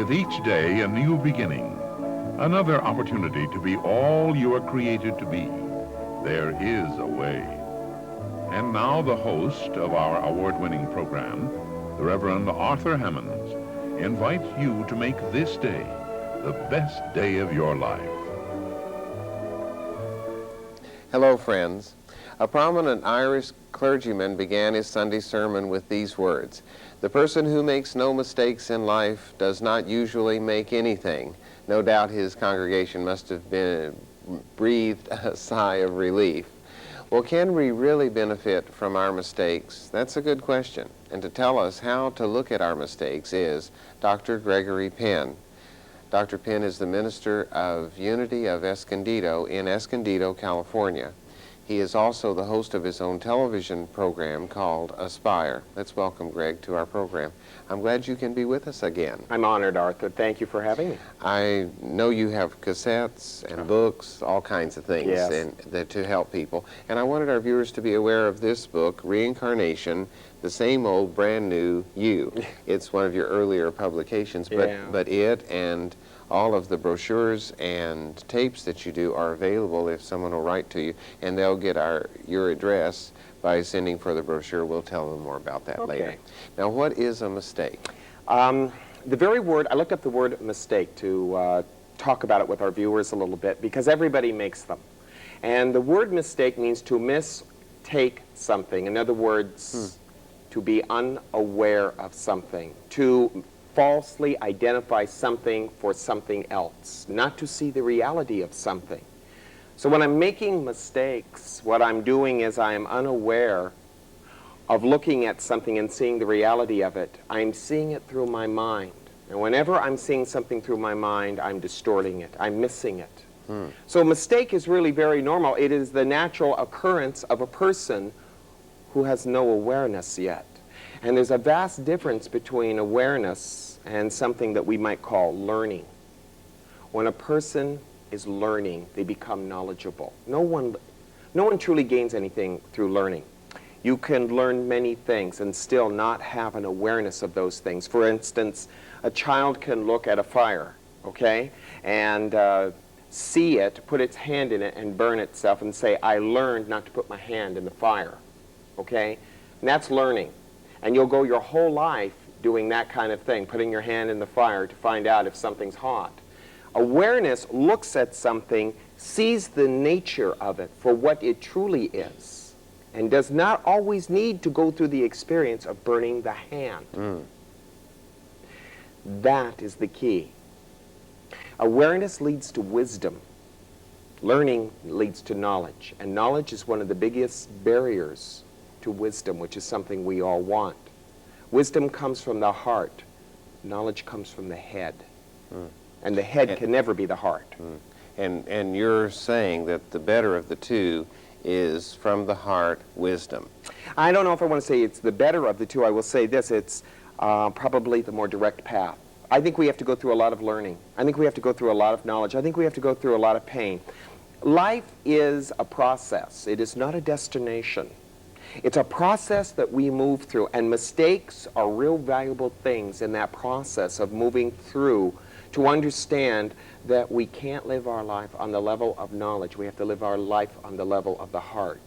With each day a new beginning, another opportunity to be all you are created to be. There is a way. And now the host of our award-winning program, the Reverend Arthur Hammons, invites you to make this day the best day of your life. Hello, friends. A prominent Irish clergyman began his Sunday sermon with these words: "The person who makes no mistakes in life does not usually make anything." No doubt his congregation must have breathed a sigh of relief. Well, can we really benefit from our mistakes? That's a good question. And to tell us how to look at our mistakes is Dr. Gregory Penn. Dr. Penn is the minister of Unity of Escondido in Escondido, California. He is also the host of his own television program called Aspire. Let's welcome Greg to our program. I'm glad you can be with us again. I'm honored, Arthur. Thank you for having me. I know you have cassettes and books, all kinds of things to help people. And I wanted our viewers to be aware of this book, Reincarnation, the Same Old Brand New You. It's one of your earlier publications, but it and all of the brochures and tapes that you do are available if someone will write to you, and they'll get your address by sending for the brochure. We'll tell them more about that later. Now, what is a mistake? The very word, I looked up the word mistake to talk about it with our viewers a little bit, because everybody makes them. And the word mistake means to mistake something. In other words, to be unaware of something, to falsely identify something for something else, not to see the reality of something. So when I'm making mistakes, what I'm doing is I am unaware of looking at something and seeing the reality of it. I'm seeing it through my mind. And whenever I'm seeing something through my mind, I'm distorting it. I'm missing it. So a mistake is really very normal. It is the natural occurrence of a person who has no awareness yet. And there's a vast difference between awareness and something that we might call learning. When a person is learning, they become knowledgeable. No one truly gains anything through learning. You can learn many things and still not have an awareness of those things. For instance, a child can look at a fire, and see it, put its hand in it, and burn itself and say, "I learned not to put my hand in the fire." And that's learning. And you'll go your whole life doing that kind of thing, putting your hand in the fire to find out if something's hot. Awareness looks at something, sees the nature of it for what it truly is, and does not always need to go through the experience of burning the hand. That is the key. Awareness leads to wisdom. Learning leads to knowledge, and knowledge is one of the biggest barriers to wisdom, which is something we all want. Wisdom comes from the heart. Knowledge comes from the head. And the head can never be the heart. And you're saying that the better of the two is from the heart wisdom. I don't know if I want to say it's the better of the two. I will say this, it's probably the more direct path. I think we have to go through a lot of learning. I think we have to go through a lot of knowledge. I think we have to go through a lot of pain. Life is a process. It is not a destination. It's a process that we move through, and mistakes are real valuable things in that process of moving through, to understand that we can't live our life on the level of knowledge. We have to live our life on the level of the heart,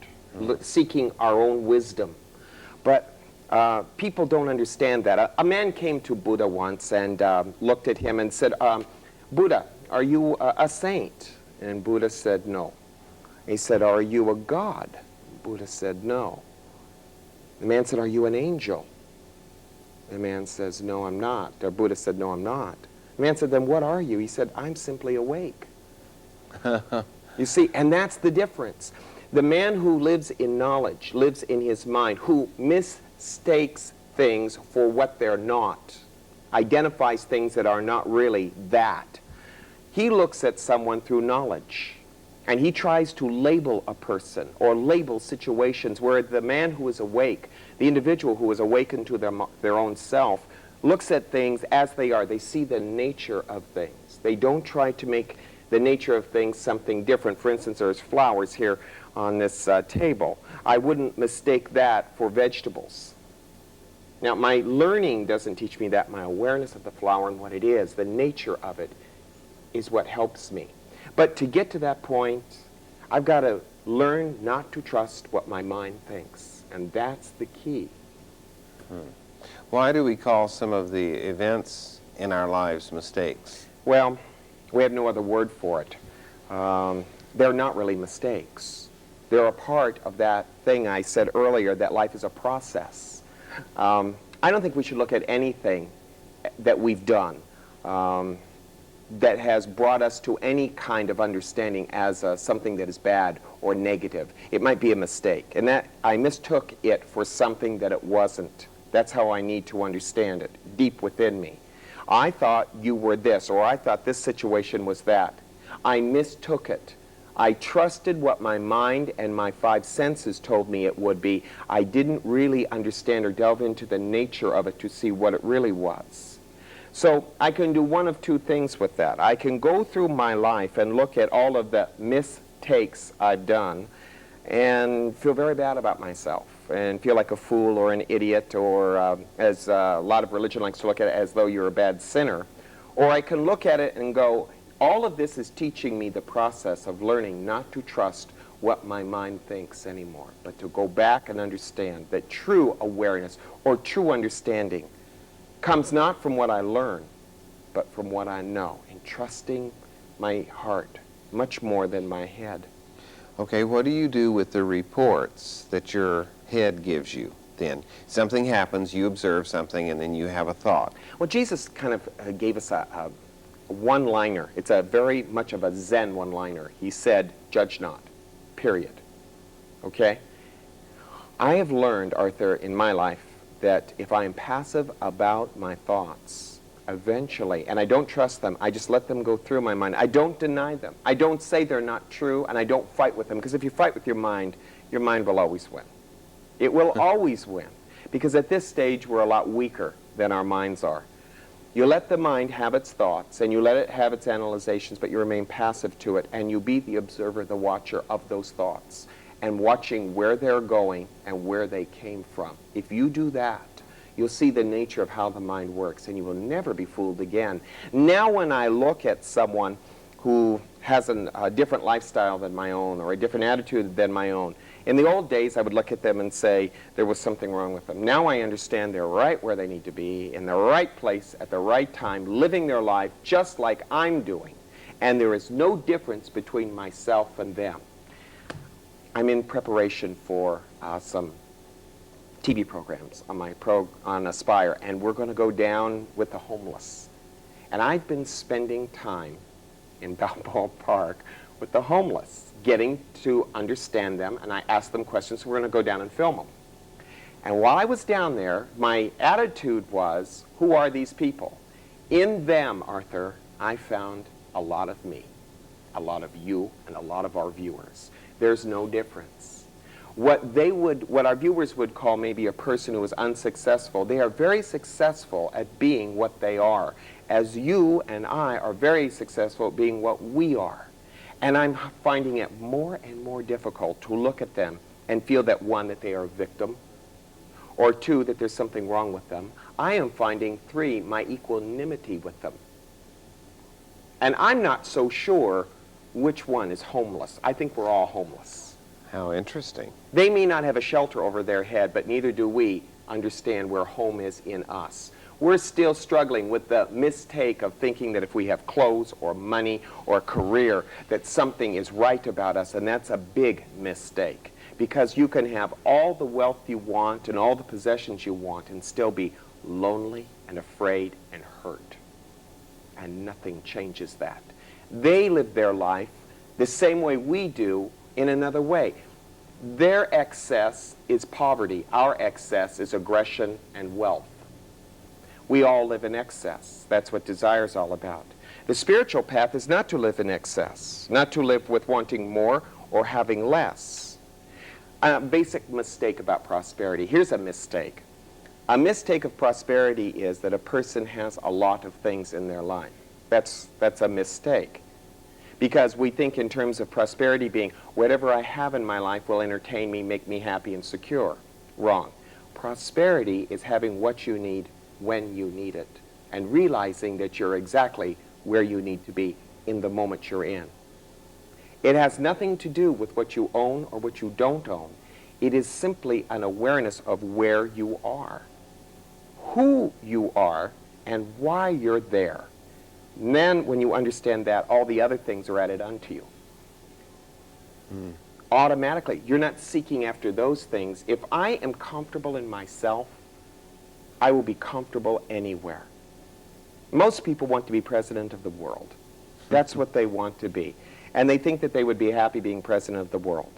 seeking our own wisdom. But people don't understand that. A man came to Buddha once and looked at him and said, "Buddha, are you a saint?" And Buddha said, "No." He said, "Are you a god?" Buddha said, "No." The man said, "Are you an angel?" The man says, "No, I'm not." Or Buddha said, "No, I'm not." The man said, "Then what are you?" He said, "I'm simply awake." You see, and that's the difference. The man who lives in knowledge, lives in his mind, who mistakes things for what they're not, identifies things that are not really that. He looks at someone through knowledge. And he tries to label a person or label situations, where the man who is awake, the individual who is awakened to their own self, looks at things as they are. They see the nature of things. They don't try to make the nature of things something different. For instance, there's flowers here on this table. I wouldn't mistake that for vegetables. Now, my learning doesn't teach me that. My awareness of the flower and what it is, the nature of it, is what helps me. But to get to that point, I've got to learn not to trust what my mind thinks. And that's the key. Why do we call some of the events in our lives mistakes? Well, we have no other word for it. They're not really mistakes. They're a part of that thing I said earlier, that life is a process. I don't think we should look at anything that we've done that has brought us to any kind of understanding as something that is bad or negative. It might be a mistake, and that I mistook it for something that it wasn't. That's how I need to understand it, deep within me. I thought you were this, or I thought this situation was that. I mistook it. I trusted what my mind and my five senses told me it would be. I didn't really understand or delve into the nature of it to see what it really was. So I can do one of two things with that. I can go through my life and look at all of the mistakes I've done and feel very bad about myself and feel like a fool or an idiot, or as a lot of religion likes to look at it, as though you're a bad sinner. Or I can look at it and go, all of this is teaching me the process of learning not to trust what my mind thinks anymore, but to go back and understand that true awareness or true understanding comes not from what I learn, but from what I know, and trusting my heart much more than my head. Okay, what do you do with the reports that your head gives you then? Something happens, you observe something, and then you have a thought. Well, Jesus kind of gave us a one-liner. It's a very much of a Zen one-liner. He said, judge not, period. Okay? I have learned, Arthur, in my life, that if I am passive about my thoughts, eventually, and I don't trust them, I just let them go through my mind. I don't deny them. I don't say they're not true, and I don't fight with them, because if you fight with your mind will always win. It will always win, because at this stage, we're a lot weaker than our minds are. You let the mind have its thoughts, and you let it have its analyzations, but you remain passive to it, and you be the observer, the watcher of those thoughts, and watching where they're going and where they came from. If you do that, you'll see the nature of how the mind works, and you will never be fooled again. Now when I look at someone who has a different lifestyle than my own, or a different attitude than my own, in the old days I would look at them and say there was something wrong with them. Now I understand they're right where they need to be, in the right place, at the right time, living their life just like I'm doing. And there is no difference between myself and them. I'm in preparation for some TV programs on Aspire, and we're going to go down with the homeless. And I've been spending time in Balboa Park with the homeless, getting to understand them, and I ask them questions, so we're going to go down and film them. And while I was down there, my attitude was, who are these people? In them, Arthur, I found a lot of me, a lot of you, and a lot of our viewers. There's no difference. What our viewers would call maybe a person who is unsuccessful, they are very successful at being what they are, as you and I are very successful at being what we are. And I'm finding it more and more difficult to look at them and feel that, one, that they are a victim, or two, that there's something wrong with them. I am finding, three, my equanimity with them. And I'm not so sure which one is homeless. I think we're all homeless. How interesting. They may not have a shelter over their head, but neither do we understand where home is in us. We're still struggling with the mistake of thinking that if we have clothes or money or a career, that something is right about us, and that's a big mistake. Because you can have all the wealth you want and all the possessions you want and still be lonely and afraid and hurt. And nothing changes that. They live their life the same way we do in another way. Their excess is poverty. Our excess is aggression and wealth. We all live in excess. That's what desire is all about. The spiritual path is not to live in excess, not to live with wanting more or having less. A basic mistake about prosperity. Here's a mistake. A mistake of prosperity is that a person has a lot of things in their life. That's a mistake. Because we think in terms of prosperity being whatever I have in my life will entertain me, make me happy and secure. Wrong. prosperity is having what you need when you need it and realizing that you're exactly where you need to be in the moment you're in. It has nothing to do with what you own or what you don't own. It is simply an awareness of where you are, who you are, and why you're there. And then when you understand that, all the other things are added unto you. Automatically, you're not seeking after those things. If I am comfortable in myself, I will be comfortable anywhere. Most people want to be president of the world. That's what they want to be. And they think that they would be happy being president of the world.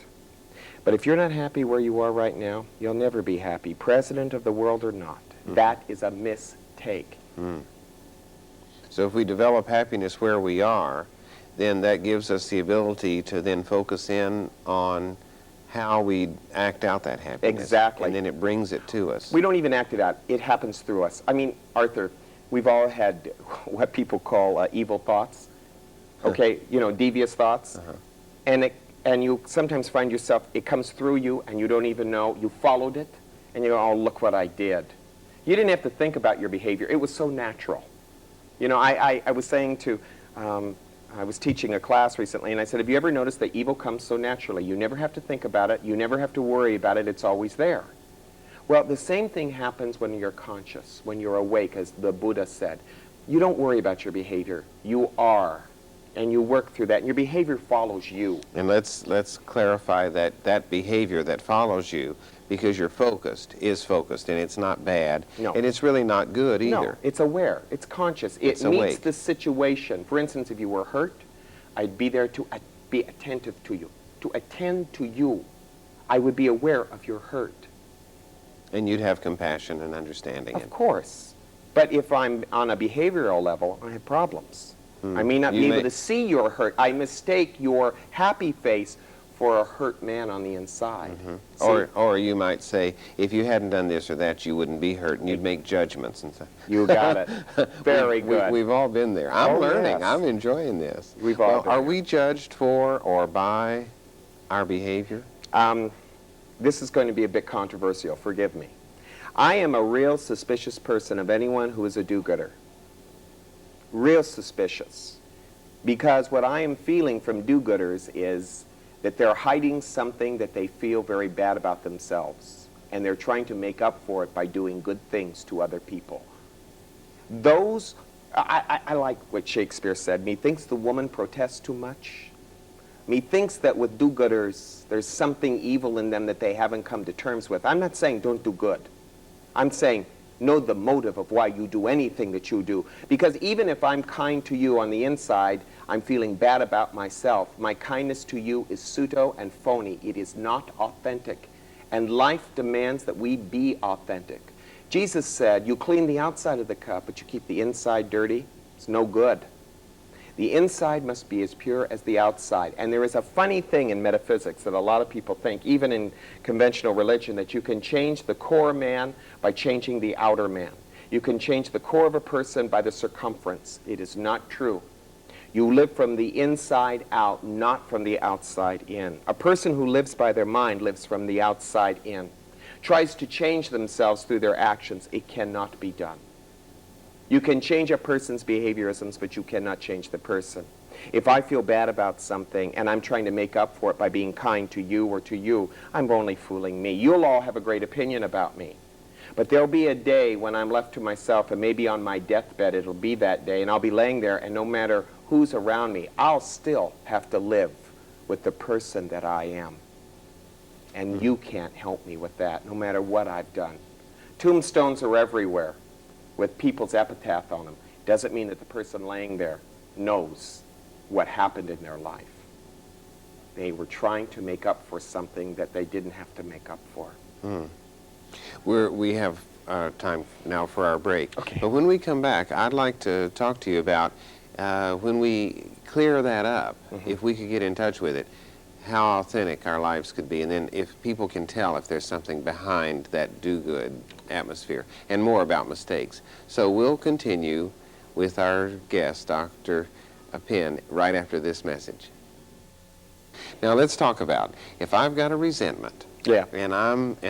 But if you're not happy where you are right now, you'll never be happy, president of the world or not. That is a mistake. So if we develop happiness where we are, then that gives us the ability to then focus in on how we act out that happiness. Exactly. And then it brings it to us. We don't even act it out. It happens through us. I mean, Arthur, we've all had what people call evil thoughts. Okay, you know, devious thoughts. And you sometimes find yourself, it comes through you and you don't even know. You followed it and you go, oh, look what I did. You didn't have to think about your behavior. It was so natural. You know, I was saying to, I was teaching a class recently and I said, have you ever noticed that evil comes so naturally? You never have to think about it. You never have to worry about it. It's always there. Well, the same thing happens when you're conscious, when you're awake, as the Buddha said. You don't worry about your behavior. You are. And you work through that, and your behavior follows you. And let's clarify that behavior that follows you, because you're focused, is focused, and it's not bad, No. and it's really not good either. No, it's aware. It's conscious. It's It meets awake. the situation. For instance, if you were hurt, I'd be there to be attentive to you, to attend to you. I would be aware of your hurt. And you'd have compassion and understanding. Of course. But if I'm on a behavioral level, I have problems. I may not be able to see your hurt. I mistake your happy face for a hurt man on the inside. Or you might say, if you hadn't done this or that, you wouldn't be hurt, and you'd make judgments and stuff. You got it. Very good. We've all been there. I'm learning. Yes. I'm enjoying this. We've all been Are there. we judged for or by our behavior? This is going to be a bit controversial. Forgive me. I am a real suspicious person of anyone who is a do-gooder. Real suspicious. Because what I am feeling from do-gooders is that they're hiding something that they feel very bad about themselves. And they're trying to make up for it by doing good things to other people. Those, I like what Shakespeare said, methinks the woman protests too much. Methinks that with do-gooders, there's something evil in them that they haven't come to terms with. I'm not saying don't do good. I'm saying know the motive of why you do anything that you do. Because even if I'm kind to you on the inside, I'm feeling bad about myself. My kindness to you is pseudo and phony. It is not authentic. And life demands that we be authentic. Jesus said, you clean the outside of the cup, but you keep the inside dirty. It's no good. The inside must be as pure as the outside. And there is a funny thing in metaphysics that a lot of people think, even in conventional religion, that you can change the core man by changing the outer man. You can change the core of a person by the circumference. It is not true. You live from the inside out, not from the outside in. A person who lives by their mind lives from the outside in. Tries to change themselves through their actions. It cannot be done. You can change a person's behaviorisms, but you cannot change the person. If I feel bad about something and I'm trying to make up for it by being kind to you or to you, I'm only fooling me. You'll all have a great opinion about me. But there'll be a day when I'm left to myself, and maybe on my deathbed it'll be that day, and I'll be laying there, and no matter who's around me, I'll still have to live with the person that I am. And you can't help me with that, no matter what I've done. Tombstones are everywhere with people's epitaph on them. Doesn't mean that the person laying there knows what happened in their life. They were trying to make up for something that they didn't have to make up for. We have time now for our break. Okay. But when we come back, I'd like to talk to you about when we clear that up, if we could get in touch with it, how authentic our lives could be, and then if people can tell if there's something behind that do-good atmosphere, and more about mistakes. So we'll continue with our guest, Dr. Penn, right after this message. Now let's talk about, if I've got a resentment, Yeah. And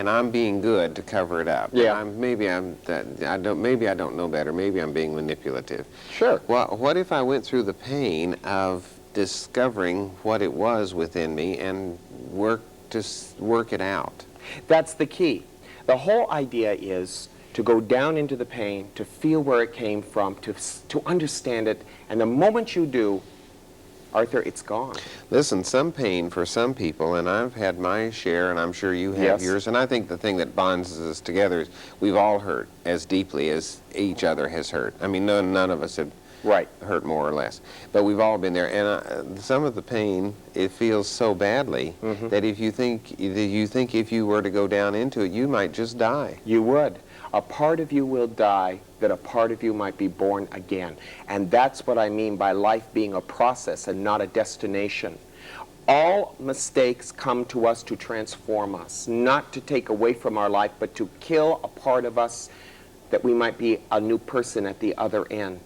I'm being good to cover it up. Yeah. Maybe I don't know better. Maybe I'm being manipulative. Sure. Well, what if I went through the pain of discovering what it was within me and work it out? That's the key. The whole idea is to go down into the pain, to feel where it came from, to understand it, and the moment you do, Arthur, it's gone. Listen, some pain for some people, and I've had my share, and I'm sure you have Yes. yours, and I think the thing that bonds us together is we've all hurt as deeply as each other has hurt. I mean, none of us have Right. hurt more or less, but we've all been there, and some of the pain, it feels so badly that if you think if you were to go down into it, you might just die. You would. A part of you will die, that a part of you might be born again. And that's what I mean by life being a process and not a destination. All mistakes come to us to transform us, not to take away from our life, but to kill a part of us that we might be a new person at the other end.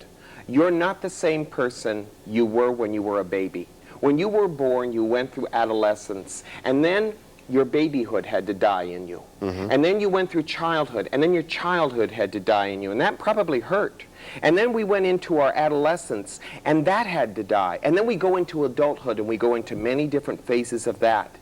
You're not the same person you were when you were a baby. When you were born, you went through adolescence, and then your babyhood had to die in you. And then you went through childhood, and then your childhood had to die in you, and that probably hurt. And then we went into our adolescence, and that had to die. And then we go into adulthood, and we go into many different phases of that,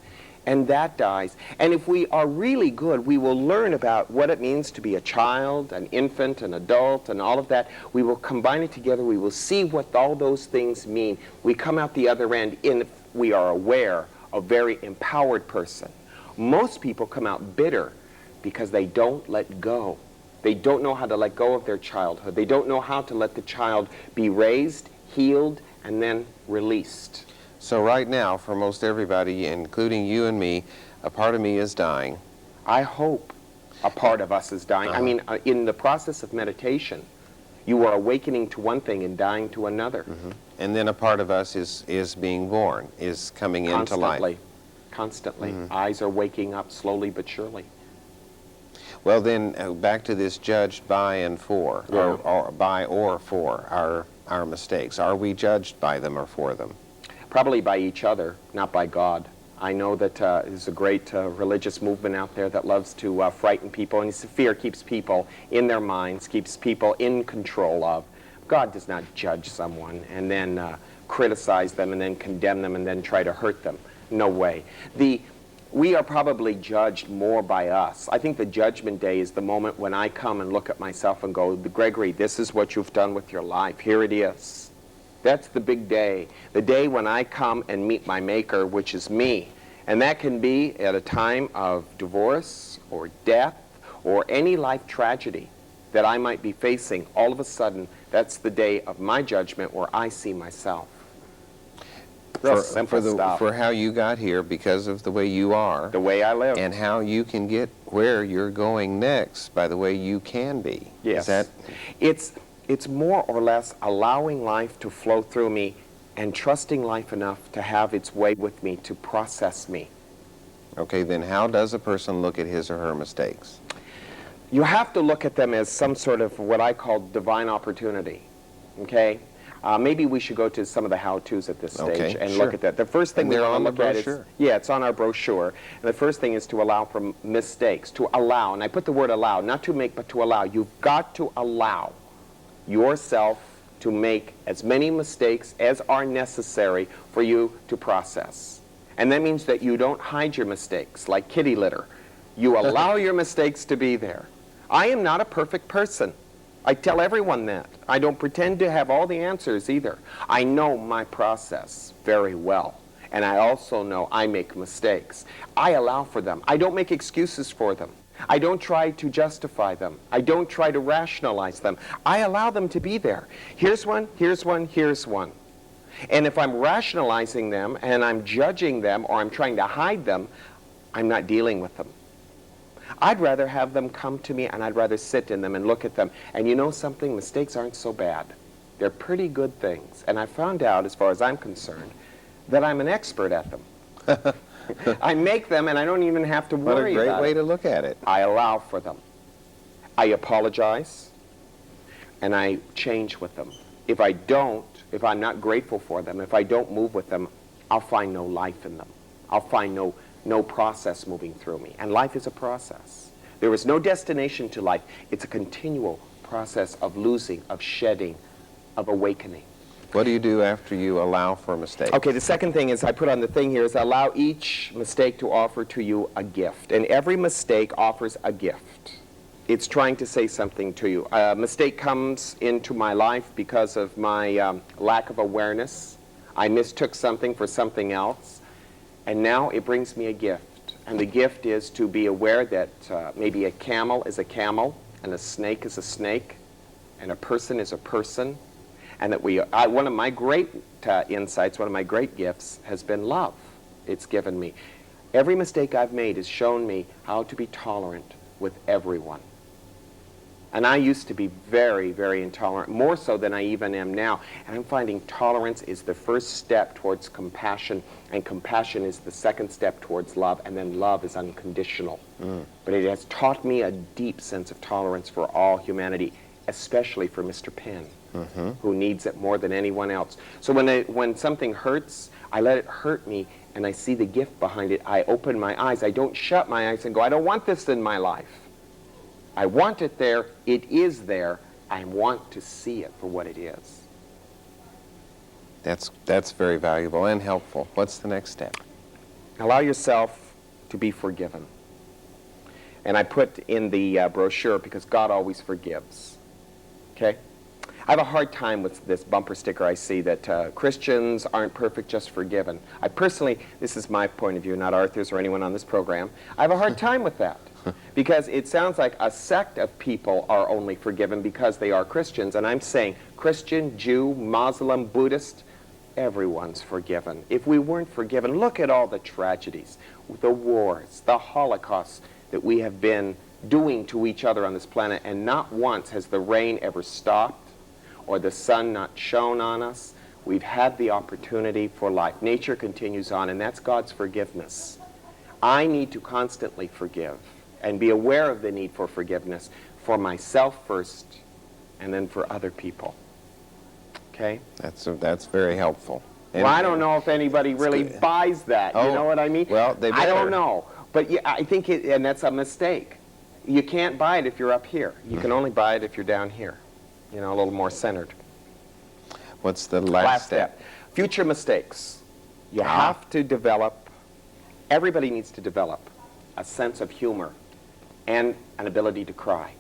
and that dies. And if we are really good, we will learn about what it means to be a child, an infant, an adult, and all of that. We will combine it together. We will see what all those things mean. We come out the other end, and we are aware, a very empowered person. Most people come out bitter because they don't let go. They don't know how to let go of their childhood. They don't know how to let the child be raised, healed, and then released. So right now, for most everybody, including you and me, a part of me is dying. I hope a part of us is dying. I mean, in the process of meditation, you are awakening to one thing and dying to another. And then a part of us is being born, is coming into life. Constantly. Eyes are waking up slowly but surely. Well, then, back to this judged by and for, Yeah. or by or for our mistakes. Are we judged by them or for them? Probably by each other, not by God. I know that there's a great religious movement out there that loves to frighten people, and fear keeps people in their minds, keeps people in control of. God does not judge someone and then criticize them and then condemn them and then try to hurt them. No way. We are probably judged more by us. I think the judgment day is the moment when I come and look at myself and go, Gregory, this is what you've done with your life. Here it is. That's the big day. The day when I come and meet my maker, which is me. And that can be at a time of divorce or death or any life tragedy that I might be facing. All of a sudden, that's the day of my judgment where I see myself. Real simple stuff. For how you got here because of the way you are. The way I live. And how you can get where you're going next by the way you can be. Yes. Is that... It's more or less allowing life to flow through me and trusting life enough to have its way with me, to process me. Okay, then how does a person look at his or her mistakes? You have to look at them as some sort of what I call divine opportunity, okay? Maybe we should go to some of the how-tos at this stage and sure. look at that. The first thing we want to look at is, yeah, it's on our brochure. And the first thing is to allow for mistakes, to allow. And I put the word allow, not to make, but to allow. You've got to allow yourself to make as many mistakes as are necessary for you to process. And that means that you don't hide your mistakes like kitty litter. You allow your mistakes to be there. I am not a perfect person. I tell everyone that. I don't pretend to have all the answers either. I know my process very well. And I also know I make mistakes. I allow for them. I don't make excuses for them. I don't try to justify them. I don't try to rationalize them. I allow them to be there. Here's one, here's one, here's one. And if I'm rationalizing them and I'm judging them or I'm trying to hide them, I'm not dealing with them. I'd rather have them come to me and I'd rather sit in them and look at them. And you know something? Mistakes aren't so bad. They're pretty good things. And I found out, as far as I'm concerned, that I'm an expert at them. I make them and I don't even have to worry about it. What a great way to look at it. I allow for them. I apologize and I change with them. If I don't, if I'm not grateful for them, if I don't move with them, I'll find no life in them. I'll find no no process moving through me. And life is a process. There is no destination to life. It's a continual process of losing, of shedding, of awakening. What do you do after you allow for mistakes? Okay, the second thing is I put on the thing here is allow each mistake to offer to you a gift. And every mistake offers a gift. It's trying to say something to you. A mistake comes into my life because of my lack of awareness. I mistook something for something else. And now it brings me a gift. And the gift is to be aware that maybe a camel is a camel, and a snake is a snake, and a person is a person. And that one of my great insights, one of my great gifts has been love. It's given me. Every mistake I've made has shown me how to be tolerant with everyone. And I used to be very, very intolerant, more so than I even am now. And I'm finding tolerance is the first step towards compassion, and compassion is the second step towards love, and then love is unconditional. But it has taught me a deep sense of tolerance for all humanity, especially for Mr. Penn, who needs it more than anyone else. So when something hurts, I let it hurt me, and I see the gift behind it. I open my eyes. I don't shut my eyes and go, I don't want this in my life. I want it there. It is there. I want to see it for what it is. That's very valuable and helpful. What's the next step? Allow yourself to be forgiven. And I put in the brochure, because God always forgives. Okay? I have a hard time with this bumper sticker I see that Christians aren't perfect, just forgiven. I personally, this is my point of view, not Arthur's or anyone on this program, I have a hard time with that. Because it sounds like a sect of people are only forgiven because they are Christians. And I'm saying Christian, Jew, Muslim, Buddhist, everyone's forgiven. If we weren't forgiven, look at all the tragedies, the wars, the Holocaust that we have been doing to each other on this planet. And not once has the rain ever stopped or the sun not shone on us. We've had the opportunity for life. Nature continues on, and that's God's forgiveness. I need to constantly forgive and be aware of the need for forgiveness for myself first, and then for other people. Okay? That's very helpful. Well, I don't know if anybody really buys that. You know what I mean? Well, they better. I don't know. But yeah, I think and that's a mistake. You can't buy it if you're up here. You can only buy it if you're down here. You know, a little more centered. What's the last step? Future mistakes. You have to develop, everybody needs to develop a sense of humor and an ability to cry.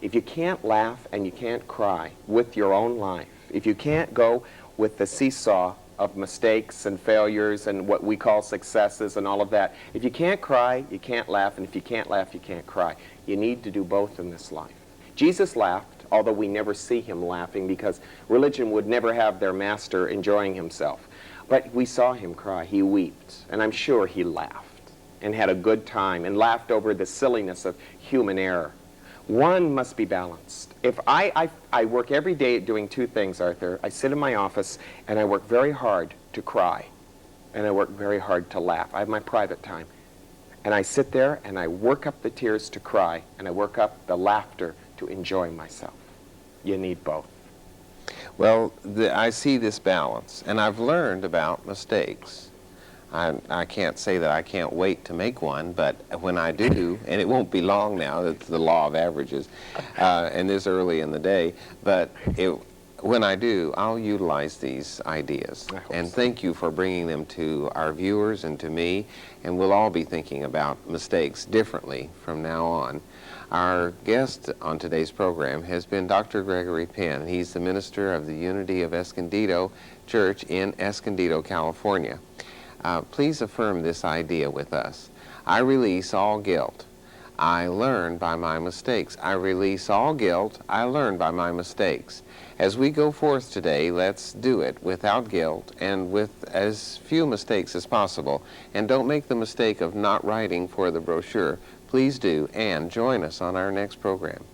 If you can't laugh and you can't cry with your own life, if you can't go with the seesaw of mistakes and failures and what we call successes and all of that, if you can't cry, you can't laugh, and if you can't laugh, you can't cry. You need to do both in this life. Jesus laughed, although we never see him laughing because religion would never have their master enjoying himself. But we saw him cry. He wept, and I'm sure he laughed and had a good time and laughed over the silliness of human error. One must be balanced. If I work every day at doing two things, Arthur. I sit in my office and I work very hard to cry, and I work very hard to laugh. I have my private time. And I sit there and I work up the tears to cry, and I work up the laughter to enjoy myself. You need both. Well, I see this balance, and I've learned about mistakes. I can't say that I can't wait to make one, but when I do, and it won't be long now, it's the law of averages, and this early in the day, but when I do, I'll utilize these ideas. And thank you for bringing them to our viewers and to me, and we'll all be thinking about mistakes differently from now on. Our guest on today's program has been Dr. Gregory Penn. He's the minister of the Unity of Escondido Church in Escondido, California. Please affirm this idea with us. I release all guilt. I learn by my mistakes. I release all guilt. I learn by my mistakes. As we go forth today, let's do it without guilt and with as few mistakes as possible. And don't make the mistake of not writing for the brochure. Please do, and join us on our next program.